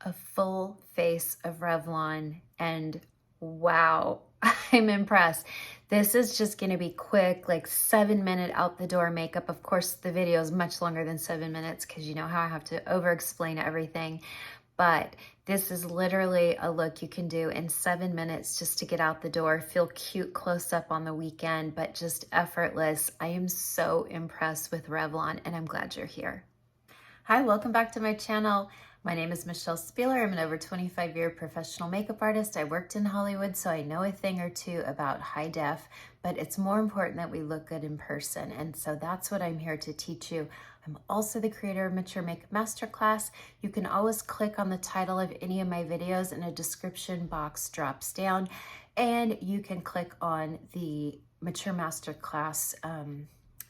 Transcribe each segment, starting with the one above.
a full face of Revlon, and wow, I'm impressed. This is just gonna be quick, like 7-minute out the door makeup. Of course, the video is much longer than 7 minutes because you know how I have to over explain everything. But this is literally a look you can do in 7 minutes just to get out the door, feel cute close up on the weekend, but just effortless. I am so impressed with Revlon and I'm glad you're here. Hi, welcome back to my channel. My name is Michelle Spieler. I'm an over 25-year professional makeup artist. I worked in Hollywood, so I know a thing or two about high def, but it's more important that we look good in person. And so that's what I'm here to teach you. I'm also the creator of Mature Makeup Masterclass. You can always click on the title of any of my videos and a description box drops down, and you can click on the Mature Masterclass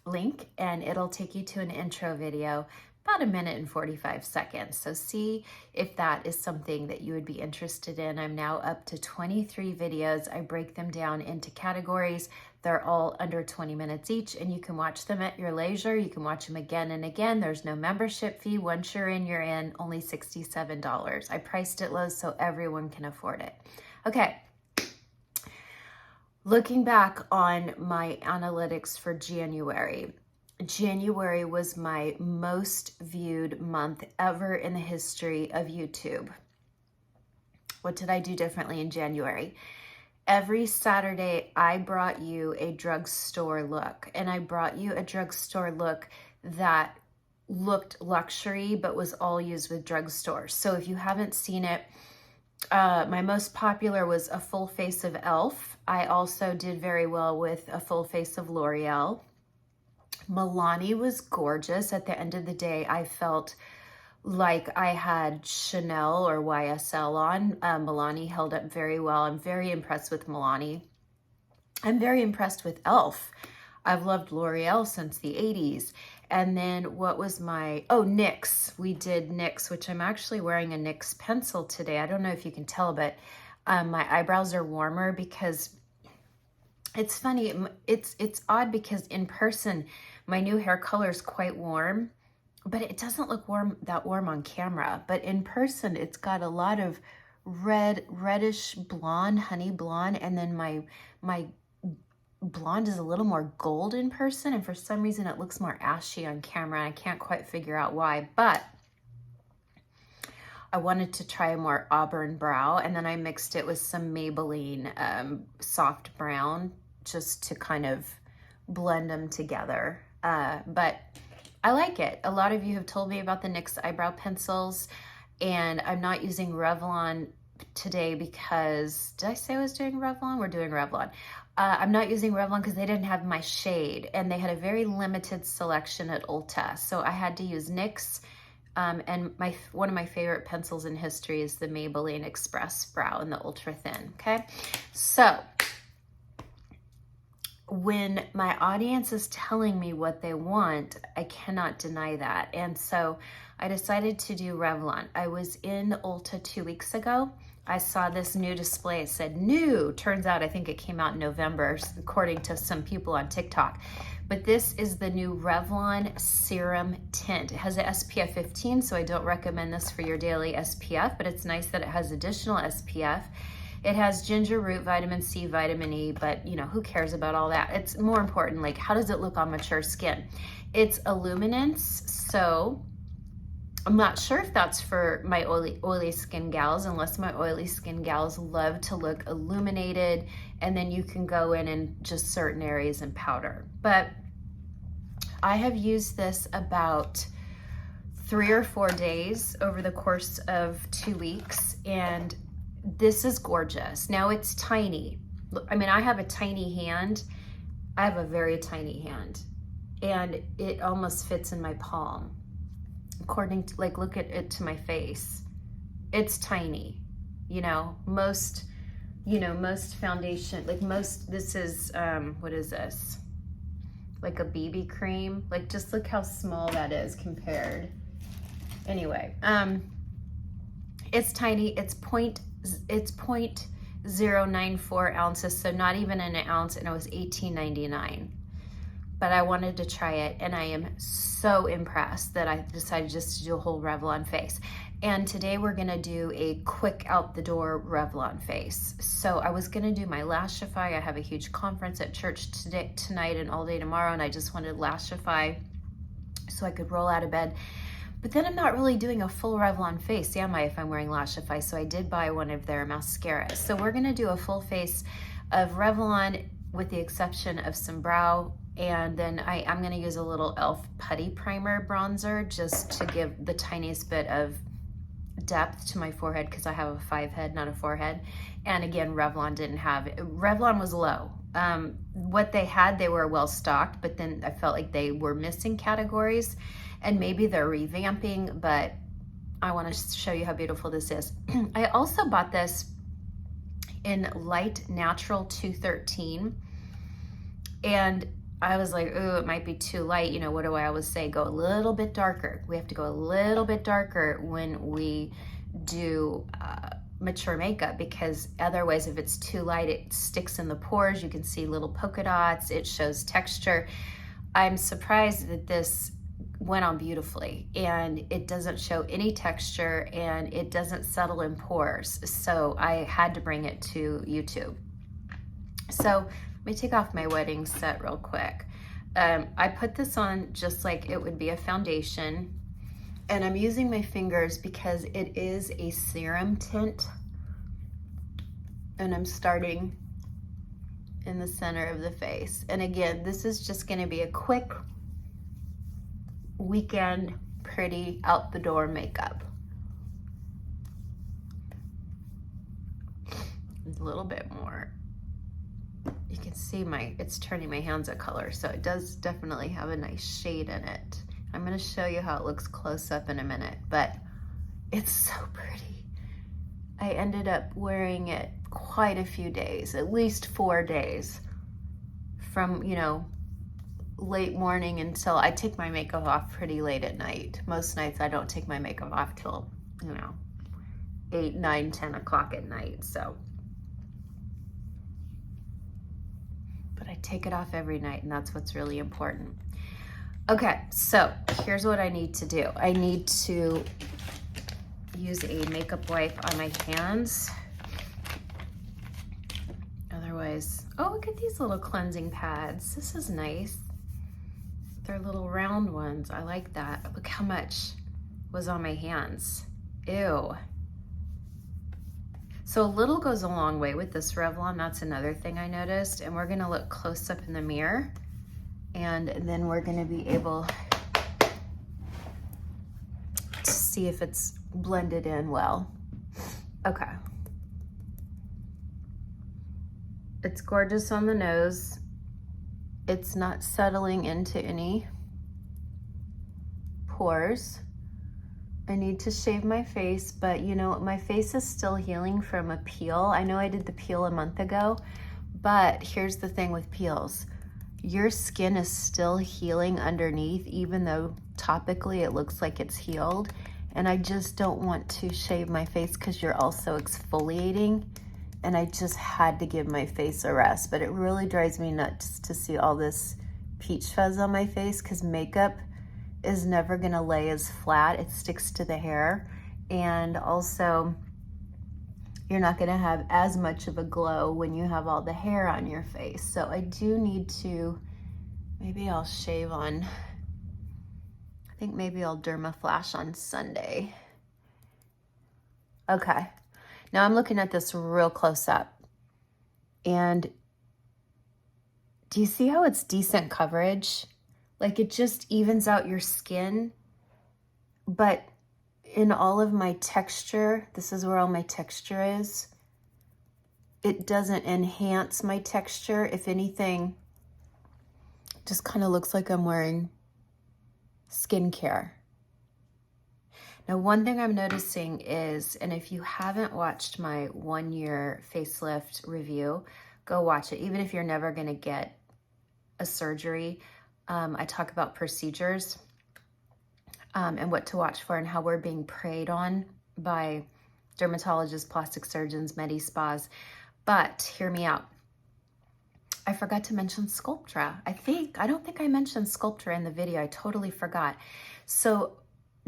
link and it'll take you to an intro video, about 1 minute and 45 seconds. So see if that is something that you would be interested in. I'm now up to 23 videos. I break them down into categories. They're all under 20 minutes each, and you can watch them at your leisure. You can watch them again and again. There's no membership fee. Once you're in, only $67. I priced it low so everyone can afford it. Okay. Looking back on my analytics for January was my most viewed month ever in the history of YouTube. What did I do differently in January? Every Saturday, I brought you a drugstore look, and I brought you a drugstore look that looked luxury, but was all used with drugstores. So if you haven't seen it, my most popular was a full face of e.l.f. I also did very well with a full face of L'Oreal. Milani was gorgeous. At the end of the day, I felt like I had Chanel or YSL on. Milani held up very well. I'm very impressed with Milani. I'm very impressed with e.l.f. I've loved L'Oreal since the 80s. And then what was my, NYX. We did NYX, which I'm actually wearing a NYX pencil today. I don't know if you can tell, but my eyebrows are warmer because it's funny. It's odd because in person, my new hair color is quite warm, but it doesn't look that warm on camera. But in person, it's got a lot of reddish blonde, honey blonde, and then my blonde is a little more gold in person, and for some reason it looks more ashy on camera. I can't quite figure out why, but I wanted to try a more auburn brow, and then I mixed it with some Maybelline soft brown just to kind of blend them together. But I like it. A lot of you have told me about the NYX eyebrow pencils, and I'm not using Revlon today because, did I say I was doing Revlon? We're doing Revlon. I'm not using Revlon because they didn't have my shade, and they had a very limited selection at Ulta. So I had to use NYX, and one of my favorite pencils in history is the Maybelline Express Brow in the Ultra Thin, okay? So when my audience is telling me what they want, I cannot deny that. And so I decided to do Revlon. I was in Ulta 2 weeks ago. I saw this new display. It said new. Turns out I think it came out in November, according to some people on TikTok. But this is the new Revlon Serum Tint. It has a SPF 15, so I don't recommend this for your daily SPF, but it's nice that it has additional SPF. It has ginger root, vitamin C, vitamin E, but you know, who cares about all that? It's more important, like, how does it look on mature skin? It's Illuminance, so I'm not sure if that's for my oily skin gals, unless my oily skin gals love to look illuminated, and then you can go in just certain areas and powder. But I have used this about 3 or 4 days over the course of 2 weeks, and this is gorgeous. Now it's tiny. I mean, I have a tiny hand. I have a very tiny hand, and it almost fits in my palm. According to, like, look at it to my face. It's tiny. You know, most foundation, like this is, what is this? Like a BB cream. Like, just look how small that is compared. Anyway, it's tiny. It's 0.094 ounces, so not even an ounce, and it was $18.99. But I wanted to try it, and I am so impressed that I decided just to do a whole Revlon face. And today we're gonna do a quick out the door Revlon face. So I was gonna do my Lashify. I have a huge conference at church tonight and all day tomorrow, and I just wanted Lashify so I could roll out of bed. But then I'm not really doing a full Revlon face, am I, if I'm wearing Lashify? So I did buy one of their mascaras. So we're gonna do a full face of Revlon with the exception of some brow, and then I'm gonna use a little e.l.f. putty primer bronzer just to give the tiniest bit of depth to my forehead because I have a 5 head, not a 4 head. And again, Revlon didn't have it. Revlon was low. What they had, they were well stocked, but then I felt like they were missing categories, and maybe they're revamping, but I want to show you how beautiful this is. I also bought this in Light Natural 213, and I was like, oh, it might be too light. You know, what do I always say? Go a little bit darker. We have to go a little bit darker when we do mature makeup, because otherwise if it's too light, it sticks in the pores. You can see little polka dots. It shows texture. I'm surprised that this went on beautifully, and it doesn't show any texture, and it doesn't settle in pores. So I had to bring it to YouTube. So let me take off my wedding set real quick. I put this on just like it would be a foundation, and I'm using my fingers because it is a serum tint, and I'm starting in the center of the face. And again, this is just gonna be a quick weekend pretty out the door makeup. A little bit more. You can see it's turning my hands a color, so it does definitely have a nice shade in it. I'm gonna show you how it looks close up in a minute, but it's so pretty. I ended up wearing it quite a few days, at least 4 days, from, you know, late morning until I take my makeup off pretty late at night. Most nights I don't take my makeup off till, you know, 8, 9, 10 o'clock at night, so. But I take it off every night, and that's what's really important. Okay, so here's what I need to do. I need to use a makeup wipe on my hands. Otherwise, oh, look at these little cleansing pads. This is nice. They're little round ones. I like that. Look how much was on my hands. Ew. So a little goes a long way with this Revlon. That's another thing I noticed. And we're gonna look close up in the mirror, and then we're gonna be able to see if it's blended in well. Okay. It's gorgeous on the nose. It's not settling into any pores. I need to shave my face, but you know, my face is still healing from a peel. I know I did the peel a month ago, but here's the thing with peels. Your skin is still healing underneath, even though topically it looks like it's healed. And I just don't want to shave my face because you're also exfoliating. And I just had to give my face a rest, but it really drives me nuts to see all this peach fuzz on my face, because makeup is never gonna lay as flat. It sticks to the hair, and also you're not gonna have as much of a glow when you have all the hair on your face. So I do need to, maybe I'll shave on, I think maybe I'll dermaflash on Sunday. Okay. Now I'm looking at this real close up, and do you see how it's decent coverage? Like, it just evens out your skin, but in all of my texture, this is where all my texture is, it doesn't enhance my texture. If anything, it just kind of looks like I'm wearing skincare. Now, one thing I'm noticing is, and if you haven't watched my 1-year facelift review, go watch it. Even if you're never gonna get a surgery, I talk about procedures and what to watch for, and how we're being preyed on by dermatologists, plastic surgeons, medi-spas. But hear me out. I forgot to mention Sculptra. I don't think I mentioned Sculptra in the video. I totally forgot. So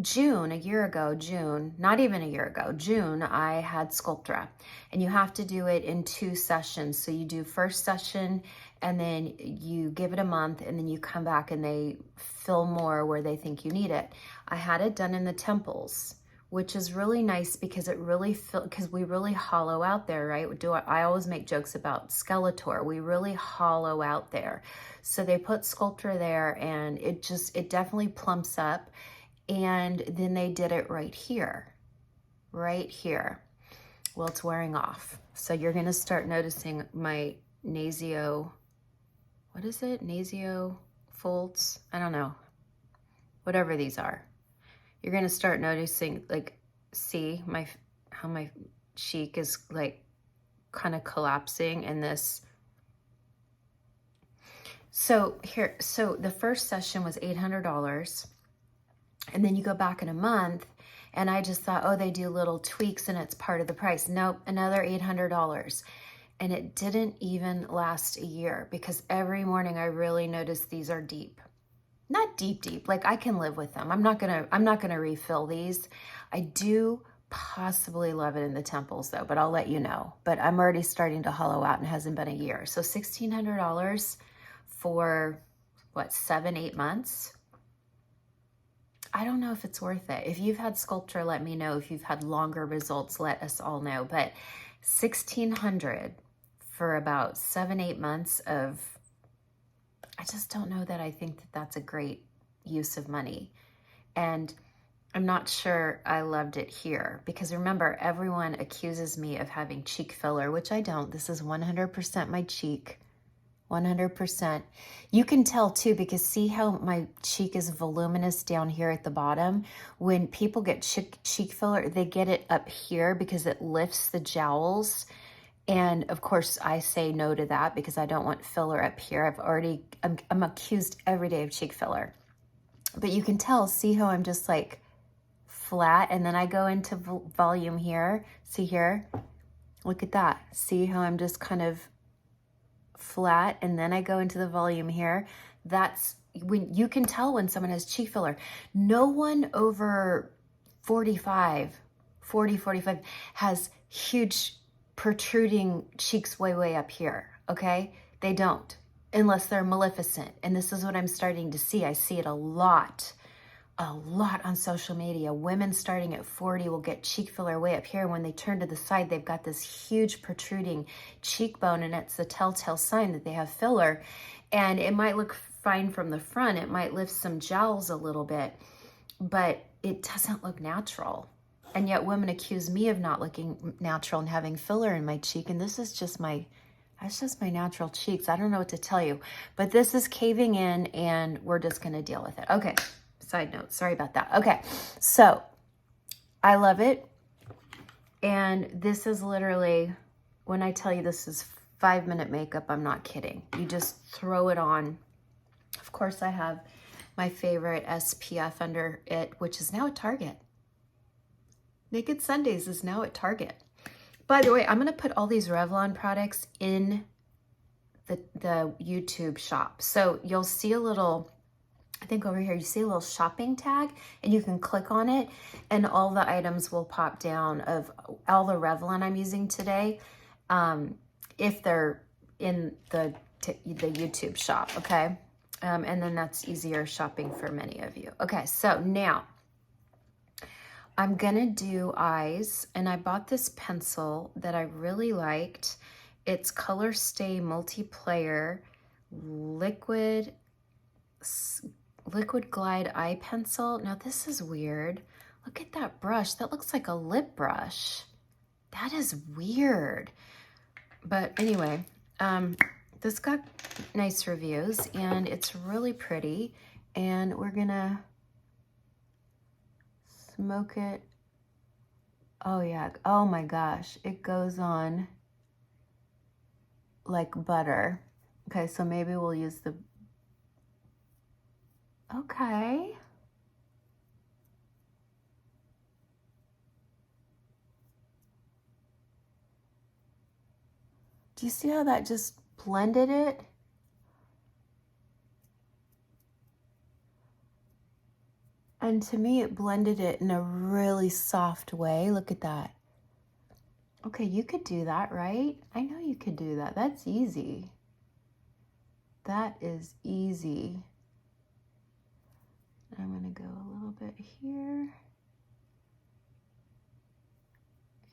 June, a year ago, June, not even a year ago, June, I had Sculptra, and you have to do it in 2 sessions. So you do first session and then you give it a month and then you come back and they fill more where they think you need it. I had it done in the temples, which is really nice because it really because we really hollow out there, right? I always make jokes about Skeletor. We really hollow out there. So they put Sculptra there and it definitely plumps up. And then they did it right here, right here. Well, it's wearing off. So you're gonna start noticing my nasio, what is it? Nasio folds? I don't know. Whatever these are. You're gonna start noticing, like, see how my cheek is like kind of collapsing in this. So the first session was $800. And then you go back in a month, and I just thought, oh, they do little tweaks and it's part of the price. Nope, another $800. And it didn't even last a year because every morning I really noticed these are deep. Not deep, like I can live with them. I'm not gonna refill these. I do possibly love it in the temples though, but I'll let you know. But I'm already starting to hollow out and it hasn't been a year. So $1,600 for what, 7-8 months? I don't know if it's worth it. If you've had Sculptra, let me know. If you've had longer results, let us all know. But $1,600 for about 7-8 months of, I just don't know that I think that that's a great use of money. And I'm not sure I loved it here because remember, everyone accuses me of having cheek filler, which I don't. This is 100% my cheek. 100%. You can tell too, because see how my cheek is voluminous down here at the bottom? When people get cheek filler, they get it up here because it lifts the jowls. And of course I say no to that because I don't want filler up here. I'm accused every day of cheek filler. But you can tell, see how I'm just like flat, and then I go into volume here. See here? Look at that. See how I'm just kind of flat, and then I go into the volume here. That's when you can tell when someone has cheek filler. No one over 45 has huge protruding cheeks way up here, okay? They don't, unless they're Maleficent. And this is what I'm starting to see. I see it a lot on social media. Women starting at 40 will get cheek filler way up here. When they turn to the side, they've got this huge protruding cheekbone, and it's the telltale sign that they have filler. And it might look fine from the front. It might lift some jowls a little bit, but it doesn't look natural. And yet women accuse me of not looking natural and having filler in my cheek. And this is just that's just my natural cheeks. I don't know what to tell you, but this is caving in and we're just going to deal with it. Okay. Side note, sorry about that. Okay, so I love it. And this is literally, when I tell you this is 5-minute makeup, I'm not kidding. You just throw it on. Of course, I have my favorite SPF under it, which is now at Target. Naked Sundays is now at Target. By the way, I'm going to put all these Revlon products in the YouTube shop. So you'll see a little, I think over here, you see a little shopping tag, and you can click on it and all the items will pop down of all the Revlon I'm using today, if they're in the YouTube shop, okay? And then that's easier shopping for many of you. Okay, so now I'm gonna do eyes, and I bought this pencil that I really liked. It's Colorstay Multiplayer Liquid Glide Eye Pencil. Now this is weird. Look at that brush. That looks like a lip brush. That is weird. But anyway, this got nice reviews and it's really pretty. And we're gonna smoke it. Oh yeah, oh my gosh. It goes on like butter. Okay, so maybe we'll use the, okay. Do you see how that just blended it? And to me, it blended it in a really soft way. Look at that. Okay, you could do that, right? I know you could do that. That's easy. That is easy. I'm gonna go a little bit here.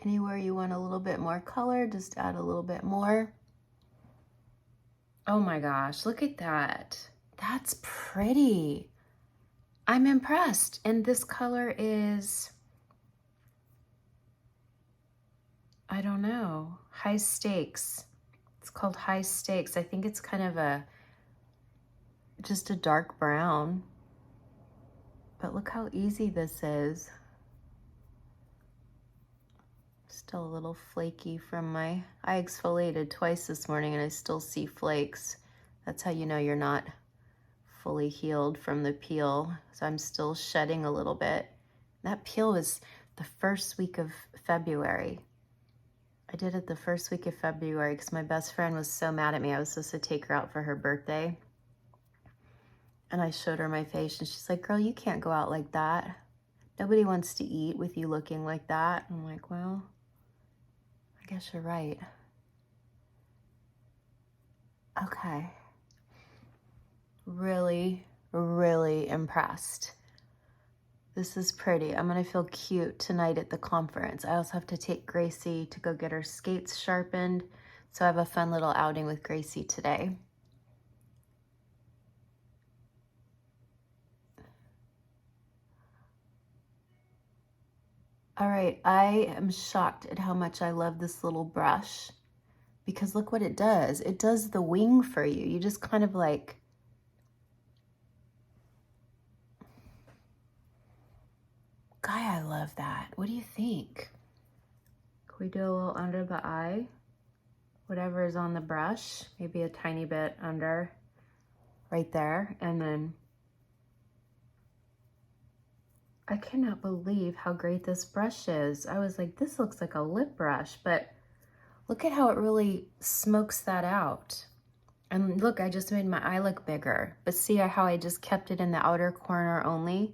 Anywhere you want a little bit more color, just add a little bit more. Oh my gosh, look at that. That's pretty. I'm impressed. And this color is, I don't know, high stakes. It's called high stakes. I think it's kind of just a dark brown. But look how easy this is. Still a little flaky from I exfoliated twice this morning and I still see flakes. That's how you know you're not fully healed from the peel. So I'm still shedding a little bit. That peel was the first week of February. I did it the first week of February because my best friend was so mad at me. I was supposed to take her out for her birthday. And I showed her my face and she's like, girl, you can't go out like that. Nobody wants to eat with you looking like that. I'm like, well, I guess you're right. Okay. Really, really impressed. This is pretty. I'm gonna feel cute tonight at the conference. I also have to take Gracie to go get her skates sharpened. So I have a fun little outing with Gracie today. All right, I am shocked at how much I love this little brush because look what it does. It does the wing for you. You just kind of like, Guy, I love that. What do you think? Can we do a little under the eye? Whatever is on the brush, maybe a tiny bit under right there. And then I cannot believe how great this brush is. I was like, this looks like a lip brush, but look at how it really smokes that out. And look, I just made my eye look bigger, but see how I just kept it in the outer corner only?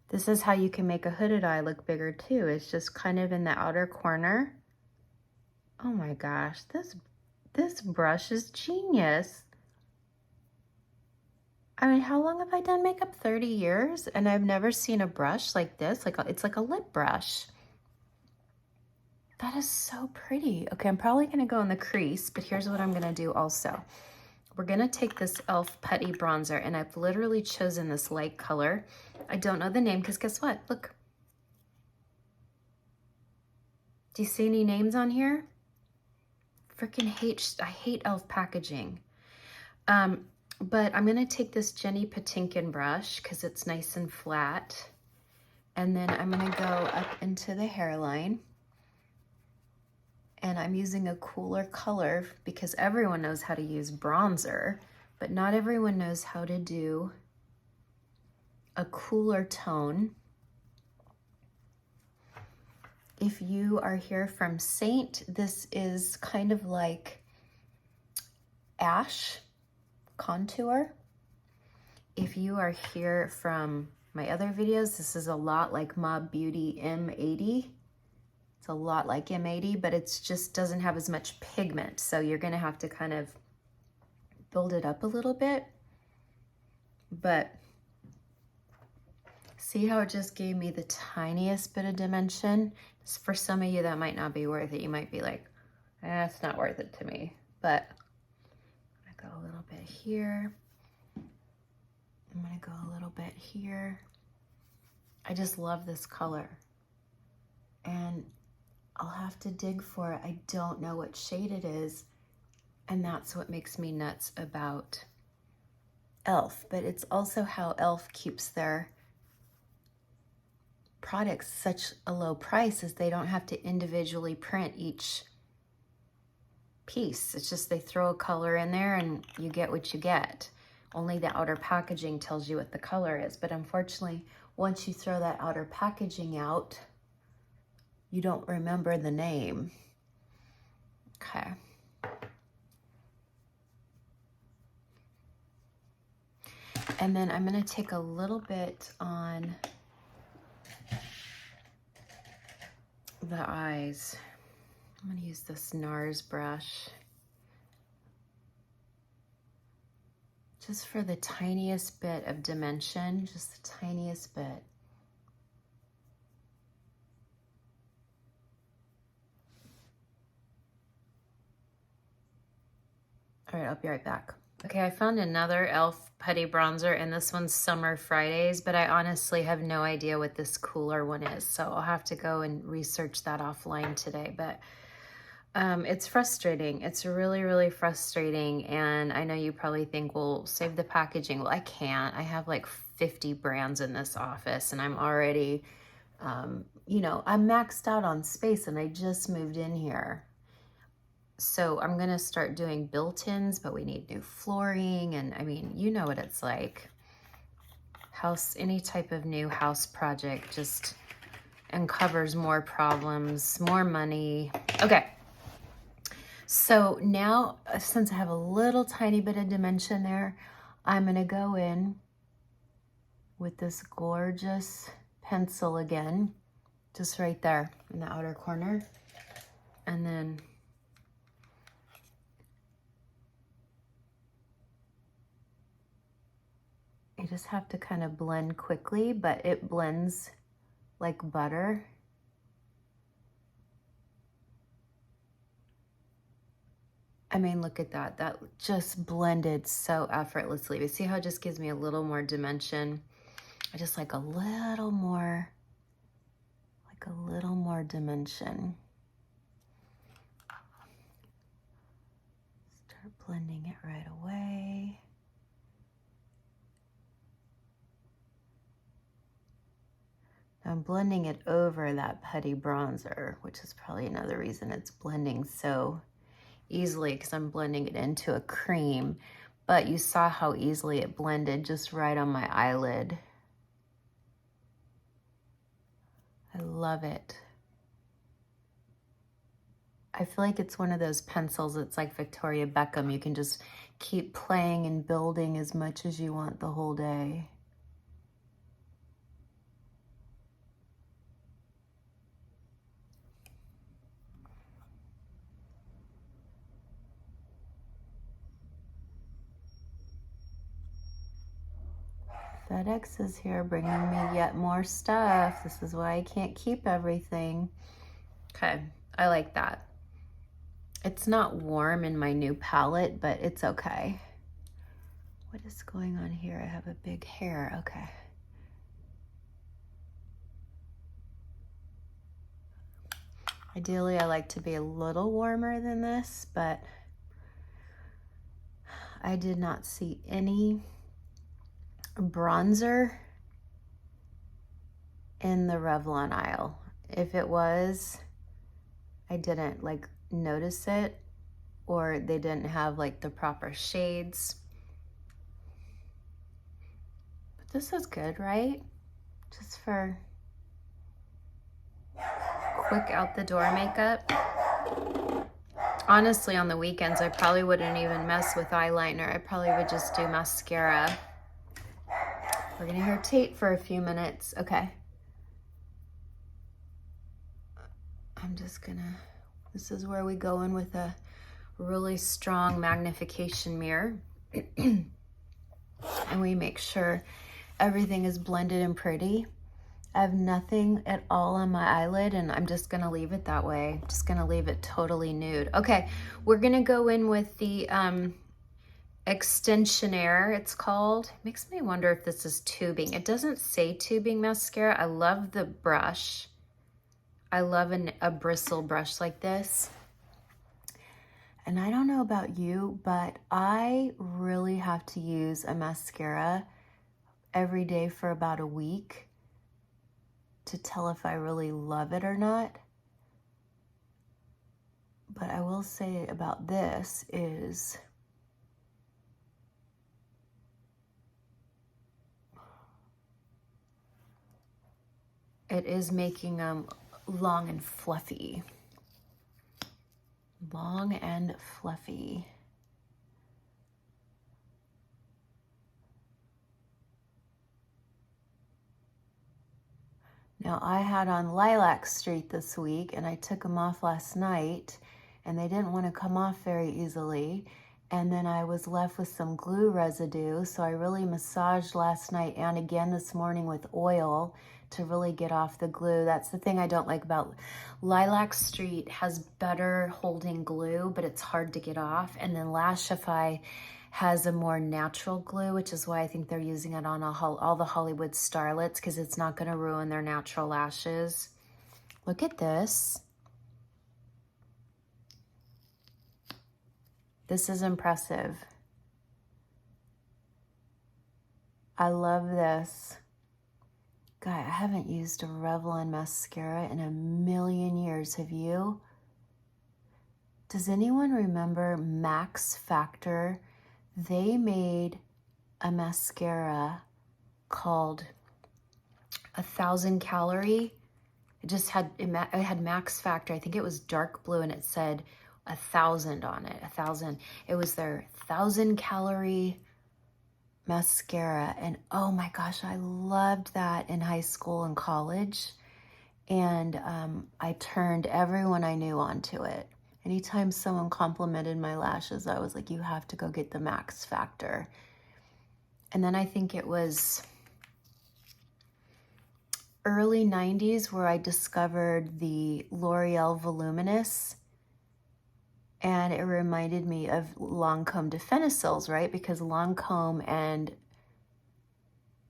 This is how you can make a hooded eye look bigger too. It's just kind of in the outer corner. Oh my gosh, this brush is genius. I mean, how long have I done makeup? 30 years, and I've never seen a brush like this. It's like a lip brush. That is so pretty. Okay, I'm probably gonna go in the crease, but here's what I'm gonna do also. We're gonna take this e.l.f. Putty Bronzer, and I've literally chosen this light color. I don't know the name, because guess what? Look. Do you see any names on here? Freaking I hate e.l.f. packaging. But I'm gonna take this Jenny Patinkin brush because it's nice and flat. And then I'm gonna go up into the hairline. And I'm using a cooler color because everyone knows how to use bronzer, but not everyone knows how to do a cooler tone. If you are here from Saint, this is kind of like ash contour. If you are here from my other videos, this is a lot like Mob Beauty M80. It's a lot like M80, but it just doesn't have as much pigment. So you're gonna have to kind of build it up a little bit. But see how it just gave me the tiniest bit of dimension? For some of you, that might not be worth it. You might be like, it's not worth it to me. But go a little bit here. I'm gonna go a little bit here. I just love this color. And I'll have to dig for it. I don't know what shade it is. And that's what makes me nuts about e.l.f. But it's also how e.l.f. keeps their products such a low price, is they don't have to individually print each piece. It's just they throw a color in there and you get what you get. Only the outer packaging tells you what the color is. But unfortunately, once you throw that outer packaging out, you don't remember the name. Okay. And then I'm gonna take a little bit on the eyes. I'm gonna use this NARS brush just for the tiniest bit of dimension, just the tiniest bit. All right, I'll be right back. Okay, I found another e.l.f. putty bronzer, and this one's Summer Fridays, but I honestly have no idea what this cooler one is, so I'll have to go and research that offline today. But it's frustrating. It's really, really frustrating, and I know you probably think, well, save the packaging. Well, I can't. I have like 50 brands in this office, and I'm already, you know, I'm maxed out on space, and I just moved in here. So I'm gonna start doing built-ins, but we need new flooring, and I mean, you know what it's like. Any type of new house project just uncovers more problems, more money. Okay, so now since I have a little tiny bit of dimension there, I'm gonna go in with this gorgeous pencil again, just right there in the outer corner, and then you just have to kind of blend quickly, but it blends like butter. I mean, look at that. That just blended so effortlessly. But see how it just gives me a little more dimension? I just like a little more dimension. Start blending it right away. I'm blending it over that putty bronzer, which is probably another reason it's blending so easily, because I'm blending it into a cream. But you saw how easily it blended just right on my eyelid. I love it. I feel like it's one of those pencils, it's like Victoria Beckham. You can just keep playing and building as much as you want the whole day. FedEx is here bringing me yet more stuff. This is why I can't keep everything. Okay, I like that. It's not warm in my new palette, but it's okay. What is going on here? I have a big hair. Okay. Ideally, I like to be a little warmer than this, but I did not see any bronzer in the Revlon aisle. If it was, I didn't like notice it, or they didn't have like the proper shades. But this is good, right? Just for quick out the door makeup. Honestly, on the weekends, I probably wouldn't even mess with eyeliner. I probably would just do mascara. We're gonna hear Tate for a few minutes. Okay. I'm just gonna, this is where we go in with a really strong magnification mirror. And we make sure everything is blended and pretty. I have nothing at all on my eyelid, and I'm just gonna leave it that way. Just gonna leave it totally nude. Okay, we're gonna go in with the Xtensionairre, it's called. Makes me wonder if this is tubing. It doesn't say tubing mascara. I love the brush. I love a bristle brush like this. And I don't know about you, but I really have to use a mascara every day for about a week to tell if I really love it or not. But I will say about this is it is making them long and fluffy. Long and fluffy. Now, I had on Lilac Street this week, and I took them off last night, and they didn't want to come off very easily. And then I was left with some glue residue, so I really massaged last night and again this morning with oil to really get off the glue. That's the thing I don't like about Lilac Street. Has better holding glue, but it's hard to get off. And then Lashify has a more natural glue, which is why I think they're using it on all the Hollywood starlets, because it's not going to ruin their natural lashes. Look at this. This is impressive. I love this. God, I haven't used a Revlon mascara in a million years. Have you? Does anyone remember Max Factor? They made a mascara called 1,000 calorie. It had Max Factor. I think it was dark blue, and it said 1,000 on it. 1,000. It was their 1,000 calorie mascara, and oh my gosh, I loved that in high school and college. And I turned everyone I knew onto it. Anytime someone complimented my lashes, I was like, you have to go get the Max Factor. And then I think it was early 90s where I discovered the L'Oreal Voluminous. And it reminded me of Lancome Defenisils, right? Because Lancome and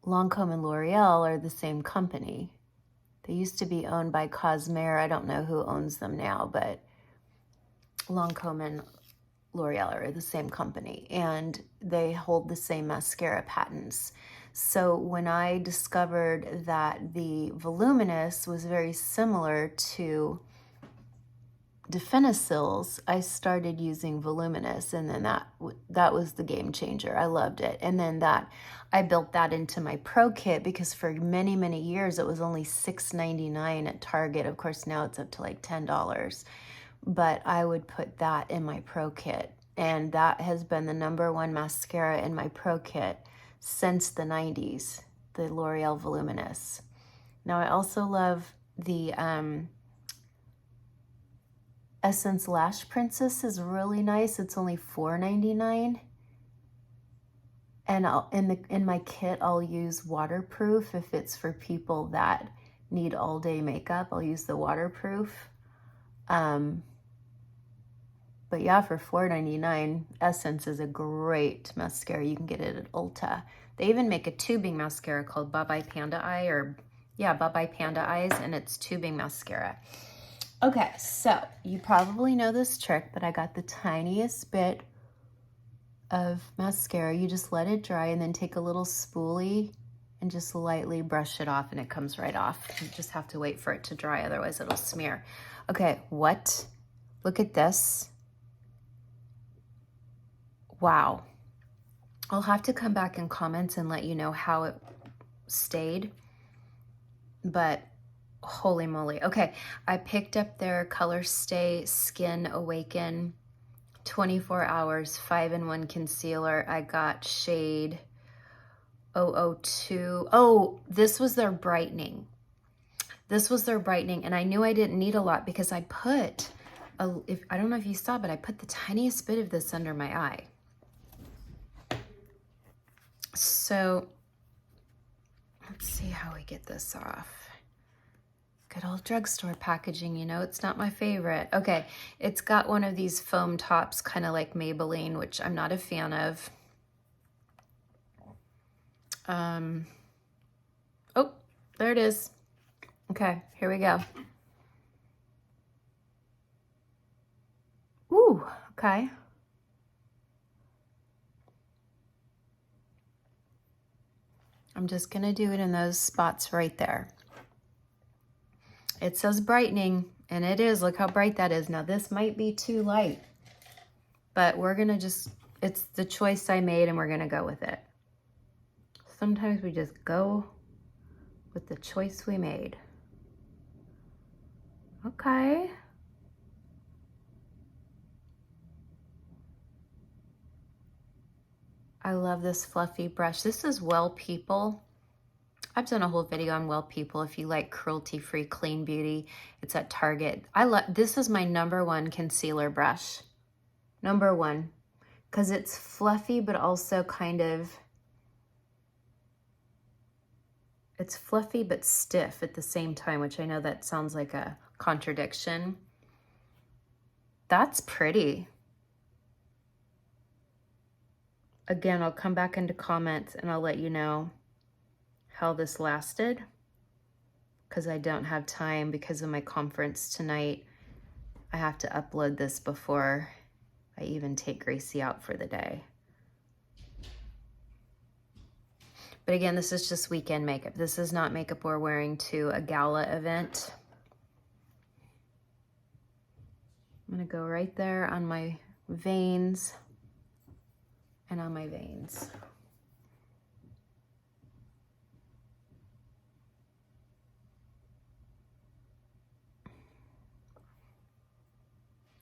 L'Oreal are the same company. They used to be owned by Cosmere. I don't know who owns them now, but Lancome and L'Oreal are the same company, and they hold the same mascara patents. So when I discovered that the Voluminous was very similar to Defenisils, I started using Voluminous, and then that was the game changer. I loved it. And then I built that into my Pro Kit, because for many, many years it was only $6.99 at Target. Of course, now it's up to like $10. But I would put that in my Pro Kit, and that has been the #1 mascara in my Pro Kit since the 90s, the L'Oreal Voluminous. Now, I also love the Essence Lash Princess is really nice. It's only $4.99. And in my kit, I'll use waterproof. If it's for people that need all day makeup, I'll use the waterproof. But yeah, for $4.99, Essence is a great mascara. You can get it at Ulta. They even make a tubing mascara called Bye Bye Panda Eye, Bye Bye Panda Eyes, and it's tubing mascara. Okay, so you probably know this trick, but I got the tiniest bit of mascara. You just let it dry and then take a little spoolie and just lightly brush it off, and it comes right off. You just have to wait for it to dry, otherwise it'll smear. Okay, what? Look at this. Wow. I'll have to come back in comments and let you know how it stayed, but holy moly. Okay, I picked up their Colorstay Skin Awaken 24 hours 5-in-1 concealer. I got shade 002. Oh, this was their brightening. And I knew I didn't need a lot because I put, I don't know if you saw, but I put the tiniest bit of this under my eye. So let's see how we get this off. Good old drugstore packaging, you know, it's not my favorite. Okay, it's got one of these foam tops, kind of like Maybelline, which I'm not a fan of. Oh, there it is. Okay, here we go. Ooh, okay. I'm just gonna do it in those spots right there. It says brightening, and it is. Look how bright that is. Now, this might be too light, but we're gonna it's the choice I made, and we're gonna go with it. Sometimes we just go with the choice we made. Okay. I love this fluffy brush. This is Well People. I've done a whole video on Well People. If you like cruelty-free clean beauty, it's at Target. This is my #1 concealer brush. #1, because it's fluffy, but also kind of, it's fluffy but stiff at the same time, which I know that sounds like a contradiction. That's pretty. Again, I'll come back into comments and I'll let you know how this lasted, because I don't have time because of my conference tonight. I have to upload this before I even take Gracie out for the day. But again, this is just weekend makeup. This is not makeup we're wearing to a gala event. I'm gonna go right there on my veins and on my veins.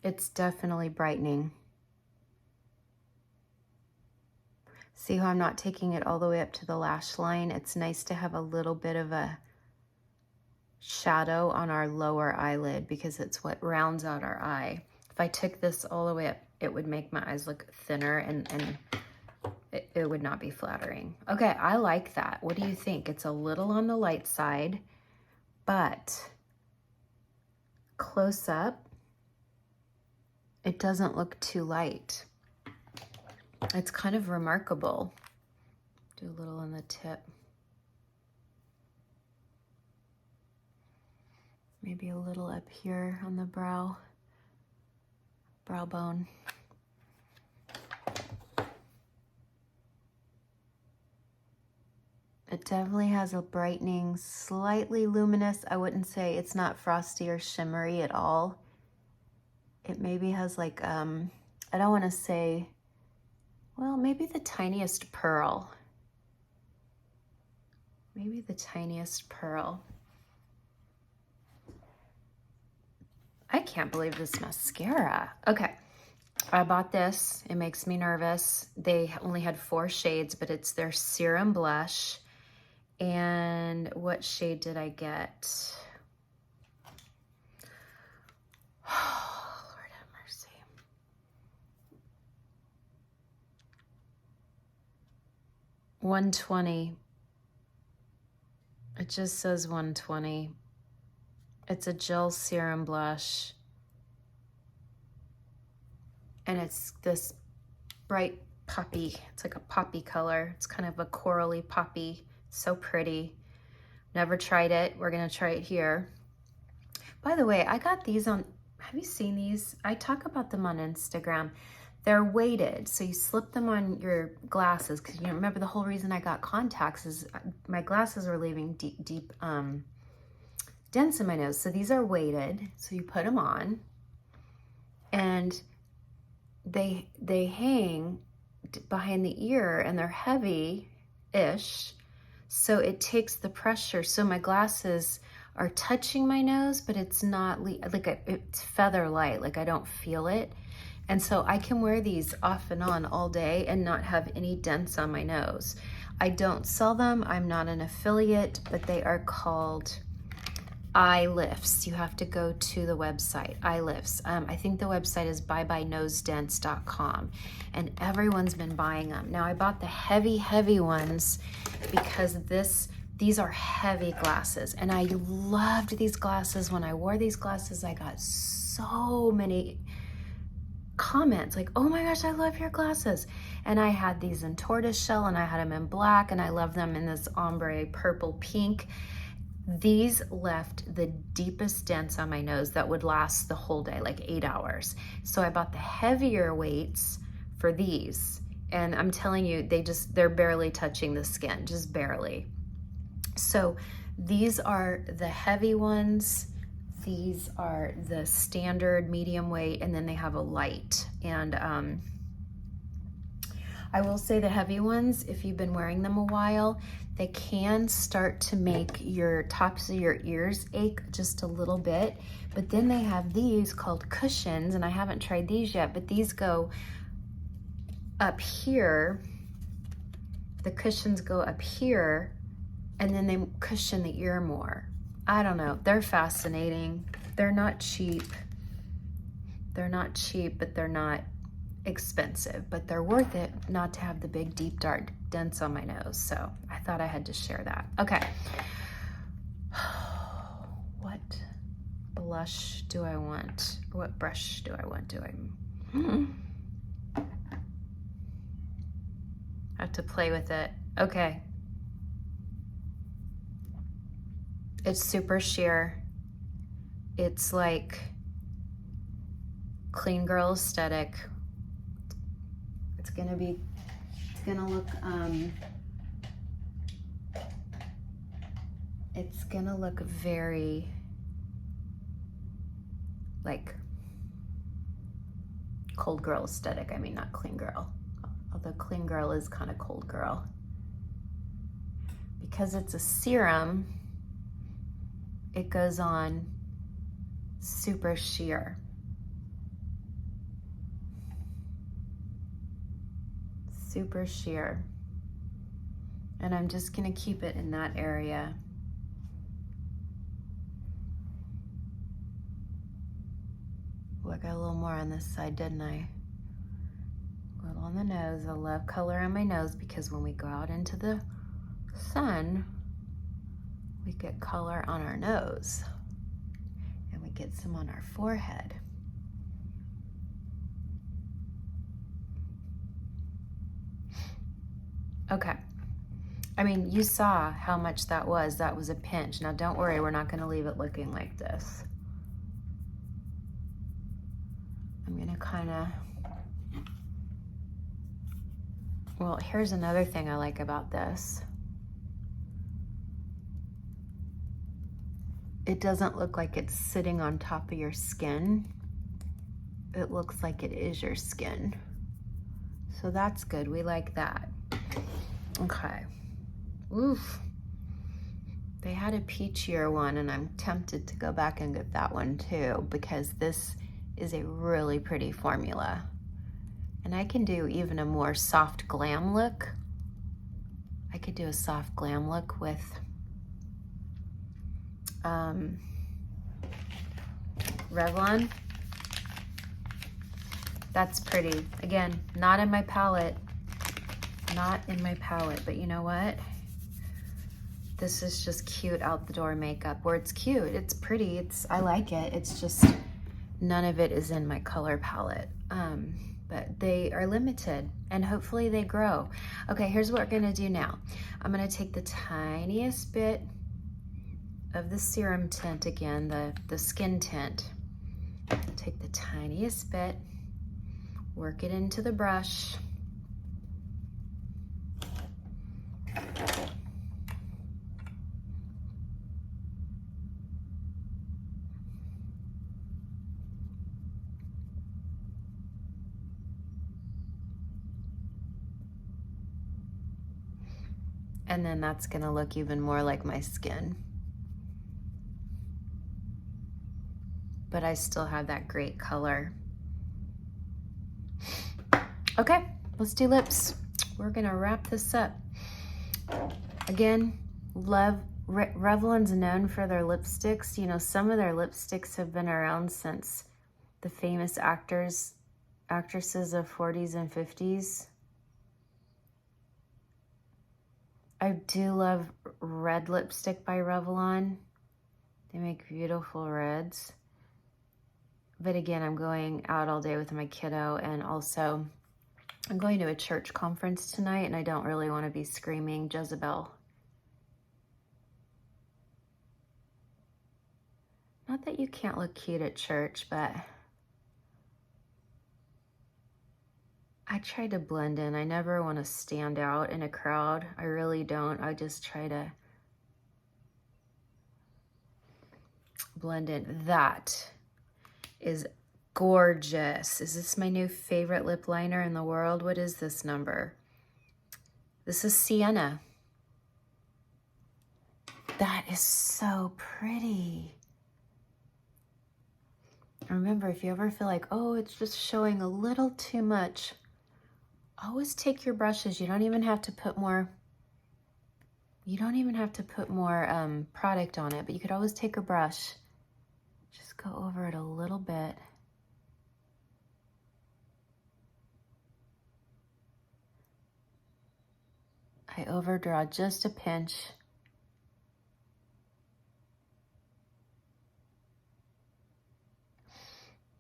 It's definitely brightening. See how I'm not taking it all the way up to the lash line? It's nice to have a little bit of a shadow on our lower eyelid because it's what rounds out our eye. If I took this all the way up, it would make my eyes look thinner and it would not be flattering. Okay, I like that. What do you think? It's a little on the light side, but close up, it doesn't look too light. It's kind of remarkable. Do a little on the tip. Maybe a little up here on the brow bone. It definitely has a brightening, slightly luminous. I wouldn't say it's not frosty or shimmery at all. It maybe has like, I don't want to say, well, maybe the tiniest pearl. Maybe the tiniest pearl. I can't believe this mascara. Okay, I bought this. It makes me nervous. They only had 4 shades, but it's their Serum Blush. And what shade did I get? Oh, Lord have mercy. $120. It just says $120. It's a gel serum blush. And it's this bright poppy. It's like a poppy color. It's kind of a corally poppy. So pretty. Never tried it. We're gonna try it here. By the way, I got these on, have you seen these? I talk about them on Instagram. They're weighted, so you slip them on your glasses, because you know, remember the whole reason I got contacts is my glasses were leaving deep dents in my nose. So these are weighted, so you put them on, and they hang behind the ear, and they're heavy-ish, so it takes the pressure. So my glasses are touching my nose, but it's not like it's feather light, like I don't feel it. And so I can wear these off and on all day and not have any dents on my nose. I don't sell them, I'm not an affiliate, but they are called Eye Lifts. You have to go to the website, Eye Lifts. I think the website is byebyenosedents.com, and everyone's been buying them. Now I bought the heavy ones because these are heavy glasses, and I loved these glasses. When I wore these glasses, I got so many comments like, oh my gosh, I love your glasses. And I had these in tortoiseshell, and I had them in black, and I love them in this ombre purple pink. These left the deepest dents on my nose that would last the whole day, like 8 hours. So I bought the heavier weights for these, and I'm telling you, they're barely touching the skin, just barely. So these are the heavy ones. These are the standard medium weight, and then they have a light. And I will say the heavy ones, if you've been wearing them a while, they can start to make your tops of your ears ache just a little bit. But then they have these called cushions, and I haven't tried these yet, but these go up here. The cushions go up here, and then they cushion the ear more. I don't know, they're fascinating. They're not cheap. They're not cheap, but they're not expensive, but they're worth it not to have the big deep dark dents on my nose. So I thought I had to share that. Okay. What blush do I want? Or what brush do I want? I have to play with it. Okay. It's super sheer. It's like clean girl aesthetic. It's gonna look, it's gonna look very like cold girl aesthetic. I mean, not clean girl, although clean girl is kind of cold girl. Because it's a serum, it goes on super sheer. Super sheer. And I'm just gonna keep it in that area. Oh, I got a little more on this side, didn't I? A little on the nose. I love color on my nose because when we go out into the sun, we get color on our nose. And we get some on our forehead. Okay. I mean, you saw how much that was. That was a pinch. Now don't worry, we're not gonna leave it looking like this. I'm gonna kinda, well, here's another thing I like about this. It doesn't look like it's sitting on top of your skin. It looks like it is your skin. So that's good, we like that. Okay. Oof. They had a peachier one and I'm tempted to go back and get that one too because this is a really pretty formula. And I can do even a more soft glam look. I could do a soft glam look with Revlon. That's pretty. Again, not in my palette. Not in my palette, but you know what? This is just cute out the door makeup, where it's cute, it's pretty, I like it. It's just none of it is in my color palette. But they are limited and hopefully they grow. Okay, here's what we're gonna do now. I'm gonna take the tiniest bit of the serum tint again, the skin tint. Take the tiniest bit, work it into the brush. And then that's gonna look even more like my skin. But I still have that great color. Okay, let's do lips. We're gonna wrap this up. Again, love, Revlon's known for their lipsticks. You know, some of their lipsticks have been around since the famous actresses of 40s and 50s. I do love red lipstick by Revlon. They make beautiful reds. But again, I'm going out all day with my kiddo, and also I'm going to a church conference tonight and I don't really want to be screaming Jezebel. Not that you can't look cute at church, but I try to blend in. I never want to stand out in a crowd. I really don't. I just try to blend in. That is gorgeous. Is this my new favorite lip liner in the world? What is this number? This is Sienna. That is so pretty. Remember, if you ever feel like, oh, it's just showing a little too much, always take your brushes. You don't even have to put more You don't even have to put more product on it, but you could always take a brush. Just go over it a little bit. I overdraw just a pinch.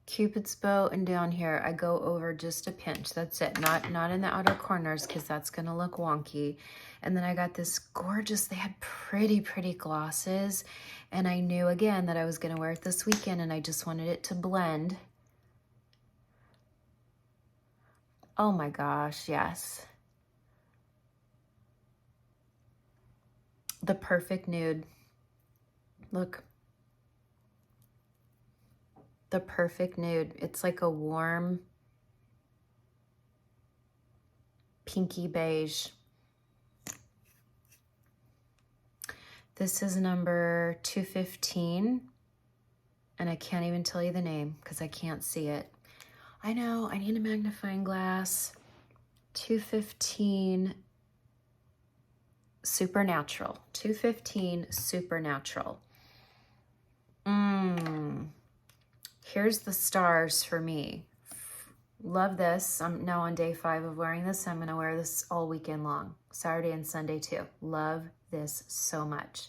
Cupid's bow, and down here I go over just a pinch. That's it. Not in the outer corners, because that's gonna look wonky. And then I got this gorgeous, they had pretty glosses, and I knew again that I was gonna wear it this weekend, and I just wanted it to blend. Oh my gosh, yes. The perfect nude. Look. The perfect nude. It's like a warm pinky beige. This is number 215, and I can't even tell you the name because I can't see it. I know, I need a magnifying glass. 215 Supernatural. 215 Supernatural. Here's the stars for me. Love this. I'm now on day 5 of wearing this. I'm gonna wear this all weekend long. Saturday and Sunday too. Love this so much.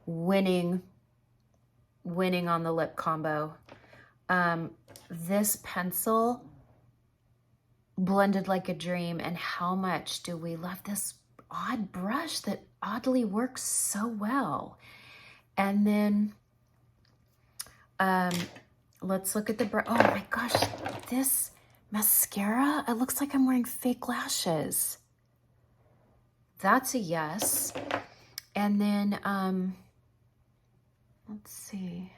Winning on the lip combo. This pencil blended like a dream, and how much do we love this odd brush that oddly works so well. And then let's look at the brush. Oh my gosh, this mascara, it looks like I'm wearing fake lashes. That's a yes. And then let's see.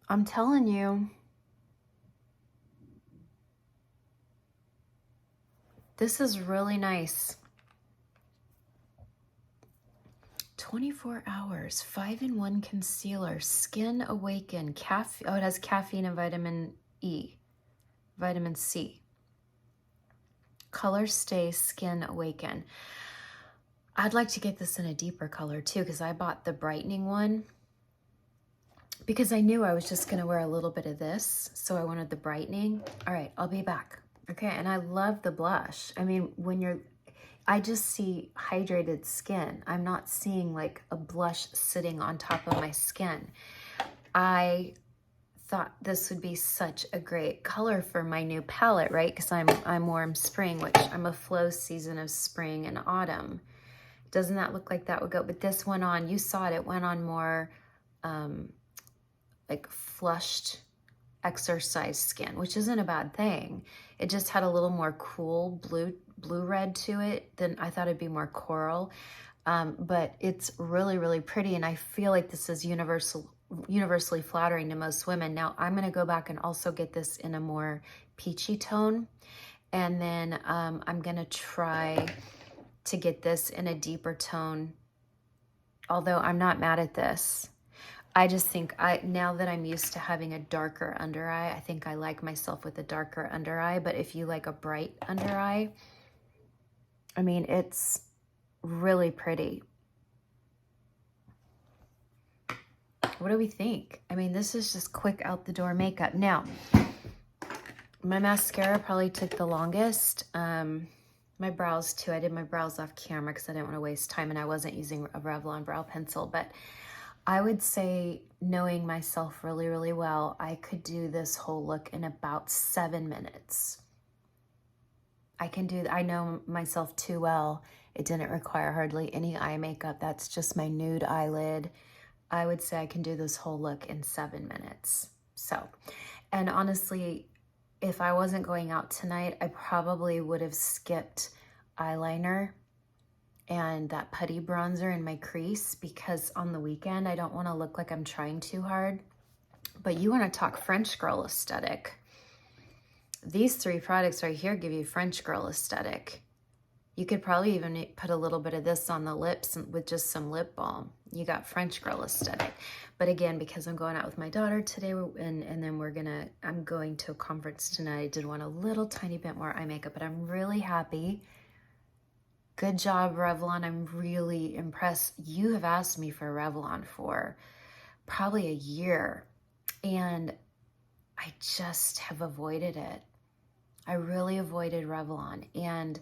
I'm telling you, this is really nice. 24 hours, 5-in-1 concealer, Skin Awaken, oh, it has caffeine and vitamin E, vitamin C. Colorstay Skin Awaken. I'd like to get this in a deeper color too, because I bought the brightening one because I knew I was just gonna wear a little bit of this, so I wanted the brightening. All right, I'll be back. Okay, and I love the blush. I mean, I just see hydrated skin. I'm not seeing like a blush sitting on top of my skin. I thought this would be such a great color for my new palette, right? Because I'm warm spring, which I'm a flow season of spring and autumn. Doesn't that look like that would go? But this went on, you saw it went on more like flushed exercise skin, which isn't a bad thing. It just had a little more cool blue red to it. Then I thought it'd be more coral, but it's really pretty, and I feel like this is universally flattering to most women. Now I'm going to go back and also get this in a more peachy tone, and then I'm going to try to get this in a deeper tone, although I'm not mad at this. I just think now that I'm used to having a darker under eye, I think I like myself with a darker under eye. But if you like a bright under eye, I mean, it's really pretty. What do we think? I mean, this is just quick out the door makeup. Now, my mascara probably took the longest. My brows too. I did my brows off camera because I didn't want to waste time, and I wasn't using a Revlon brow pencil, but I would say, knowing myself really well, I could do this whole look in about 7 minutes. I know myself too well. It didn't require hardly any eye makeup. That's just my nude eyelid. I would say I can do this whole look in 7 minutes. So, and honestly, if I wasn't going out tonight, I probably would have skipped eyeliner and that putty bronzer in my crease, because on the weekend, I don't want to look like I'm trying too hard. But you want to talk French girl aesthetic. These 3 products right here give you French girl aesthetic. You could probably even put a little bit of this on the lips with just some lip balm. You got French girl aesthetic. But again, because I'm going out with my daughter today, and then I'm going to a conference tonight, I did want a little tiny bit more eye makeup, but I'm really happy. Good job, Revlon. I'm really impressed. You have asked me for Revlon for probably a year, and I just have avoided it. I really avoided Revlon, and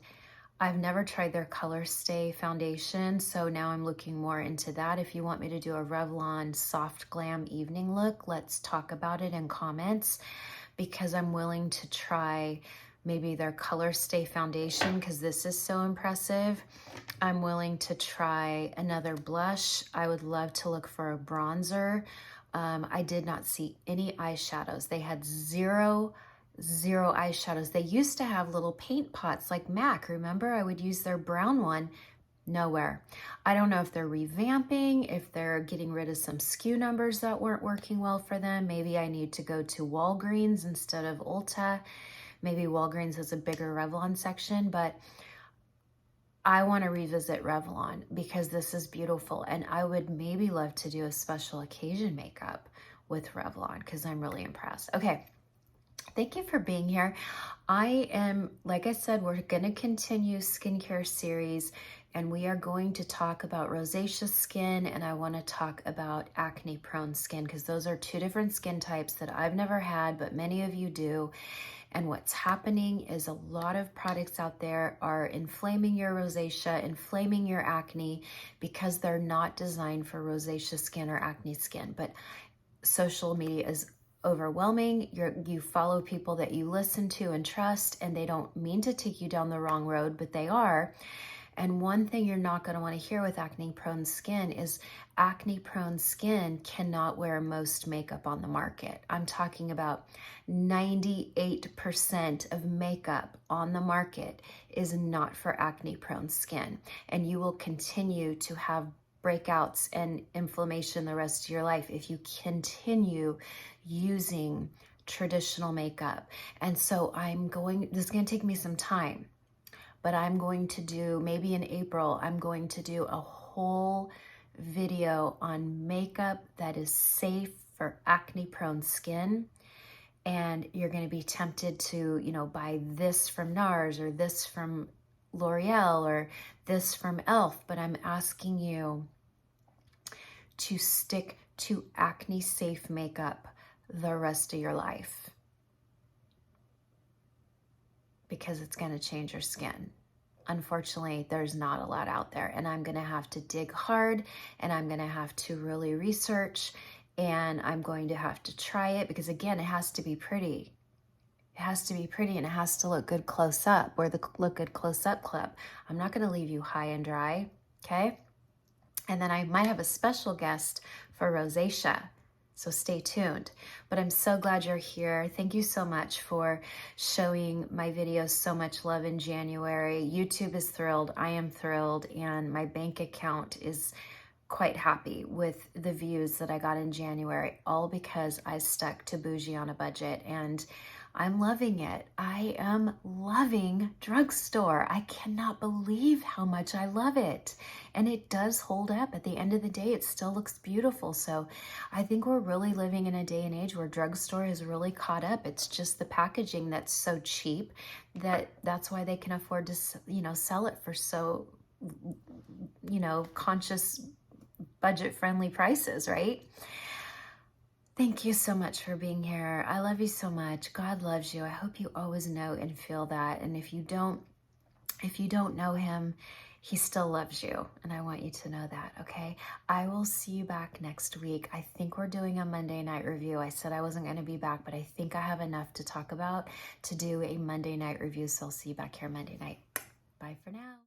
I've never tried their Colorstay foundation, so now I'm looking more into that. If you want me to do a Revlon soft glam evening look, let's talk about it in comments, because I'm willing to try maybe their Colorstay foundation, because this is so impressive. I'm willing to try another blush. I would love to look for a bronzer. I did not see any eyeshadows. They had zero eyeshadows. They used to have little paint pots like MAC. Remember, I would use their brown one. Nowhere. I don't know if they're revamping, if they're getting rid of some SKU numbers that weren't working well for them. Maybe I need to go to Walgreens instead of Ulta. Maybe Walgreens has a bigger Revlon section, but I want to revisit Revlon because this is beautiful. And I would maybe love to do a special occasion makeup with Revlon because I'm really impressed. Okay. Thank you for being here. I am, like I said, we're going to continue skincare series, and we are going to talk about rosacea skin, and I want to talk about acne prone skin because those are two different skin types that I've never had, but many of you do. And what's happening is a lot of products out there are inflaming your rosacea, inflaming your acne because they're not designed for rosacea skin or acne skin. But social media is overwhelming. You follow people that you listen to and trust, and they don't mean to take you down the wrong road, but they are. And one thing you're not going to want to hear with acne prone skin is acne prone skin cannot wear most makeup on the market. I'm talking about 98% of makeup on the market is not for acne prone skin, and you will continue to have breakouts and inflammation the rest of your life if you continue using traditional makeup. And so this is going to take me some time, but I'm going to do, maybe in April, I'm going to do a whole video on makeup that is safe for acne prone skin. And you're going to be tempted to, buy this from NARS or this from L'Oreal or this from e.l.f. But I'm asking you to stick to acne safe makeup the rest of your life because it's going to change your skin. Unfortunately, there's not a lot out there, and I'm going to have to dig hard, and I'm going to have to really research, and I'm going to have to try it because, again, it has to be pretty. It has to be pretty, and it has to look good close up. Wear the Look Good Close Up Club. I'm not going to leave you high and dry, okay? And then I might have a special guest for rosacea, so stay tuned. But I'm so glad you're here. Thank you so much for showing my videos so much love in January. YouTube is thrilled. I am thrilled. And my bank account is quite happy with the views that I got in January, all because I stuck to Bougie-on-a-Budget, and I'm loving it. I am loving drugstore. I cannot believe how much I love it. And it does hold up. At the end of the day, it still looks beautiful. So I think we're really living in a day and age where drugstore has really caught up. It's just the packaging that's so cheap that's why they can afford to, sell it for so, conscious, budget-friendly prices, right? Thank you so much for being here. I love you so much. God loves you. I hope you always know and feel that. And if you don't know him, he still loves you. And I want you to know that, okay? I will see you back next week. I think we're doing a Monday night review. I said I wasn't going to be back, but I think I have enough to talk about to do a Monday night review. So I'll see you back here Monday night. Bye for now.